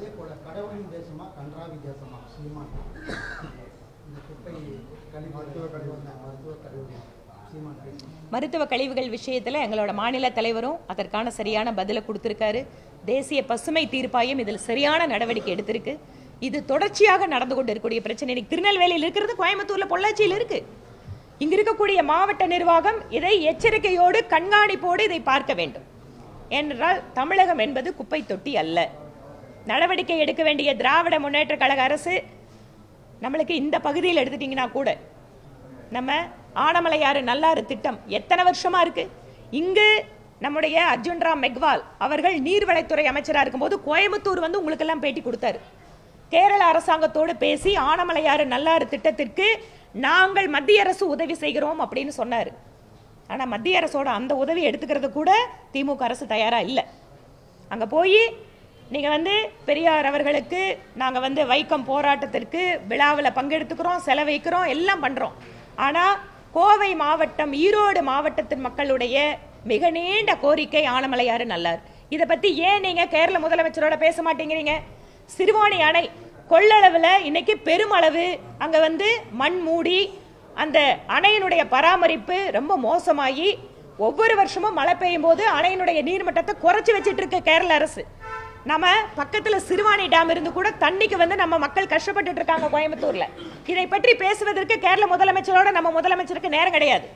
அதே போல கடவுளின் தேசமா கன்றாவி தேசமா சீமான் இந்த குப்பை மருத்துவ கழிவு மருத்துவ கழிவுகள் விஷயத்தில் எங்களோட மாநில தலைவரும் அதற்கான சரியான பதிலை கொடுத்திருக்காரு. தேசிய பசுமை தீர்ப்பாயம் இதில் சரியான நடவடிக்கை எடுத்திருக்கு. இது தொடர்ச்சியாக நடந்து கொண்டு இருக்கக்கூடிய பிரச்சனை. இன்னைக்கு திருநெல்வேலியில் இருக்கிறது, கோயம்புத்தூர்ல பொள்ளாச்சியில் இருக்கு. இங்க இருக்கக்கூடிய மாவட்ட நிர்வாகம் இதை எச்சரிக்கையோடு கண்காணிப்போடு இதை பார்க்க வேண்டும். ஏனென்றால் தமிழகம் என்பது குப்பை தொட்டி அல்ல. நடவடிக்கை எடுக்க வேண்டிய திராவிட முன்னேற்ற கழக அரசு நம்மளுக்கு இந்த பகுதியில் எடுத்துட்டீங்கன்னா கூட நம்ம ஆனமலையாறு நல்லாறு திட்டம் எத்தனை வருஷமா இருக்கு. இங்கு நம்முடைய அர்ஜுன் ராம் மெக்வால் அவர்கள் நீர்வளத்துறை அமைச்சராக இருக்கும்போது கோயம்புத்தூர் வந்து உங்களுக்கு எல்லாம் பேட்டி கொடுத்தாரு. கேரள அரசாங்கத்தோடு பேசி ஆனமலையாறு நல்லாறு திட்டத்திற்கு நாங்கள் மத்திய அரசு உதவி செய்கிறோம் அப்படின்னு சொன்னார். ஆனா மத்திய அரசோட அந்த உதவி எடுத்துக்கிறது கூட திமுக அரசு தயாரா இல்லை. அங்க போய் நீங்க வந்து பெரியார் அவர்களுக்கு நாங்க வந்து வைக்கம் போராட்டத்திற்கு விழாவில் பங்கெடுத்துக்கிறோம், செலவழிக்கிறோம், எல்லாம் பண்றோம். ஆனா கோவை மாவட்டம், ஈரோடு மாவட்டத்தின் மக்களுடைய மிக நீண்ட கோரிக்கை ஆனமலையாறு நல்லாறு. இதை பத்தி ஏன் நீங்க கேரள முதலமைச்சரோட பேச மாட்டேங்கிறீங்க? சிறுவாணி அணை கொள்ளளவில் இன்னைக்கு பெருமளவு அங்க வந்து மண் மூடி அந்த அணையினுடைய பராமரிப்பு ரொம்ப மோசமாகி ஒவ்வொரு வருஷமும் மழை பெய்யும் போது அணையினுடைய நீர்மட்டத்தை குறைச்சி வச்சிட்டு இருக்கு கேரள அரசு. நம்ம பக்கத்துல சிறுவாணி டேம் இருந்து கூட தண்ணிக்கு வந்து நம்ம மக்கள் கஷ்டப்பட்டு இருக்காங்க கோயம்புத்தூர்ல. இதை பற்றி பேசுவதற்கு கேரள முதலமைச்சரோட நம்ம முதலமைச்சருக்கு நேரம் கிடையாது.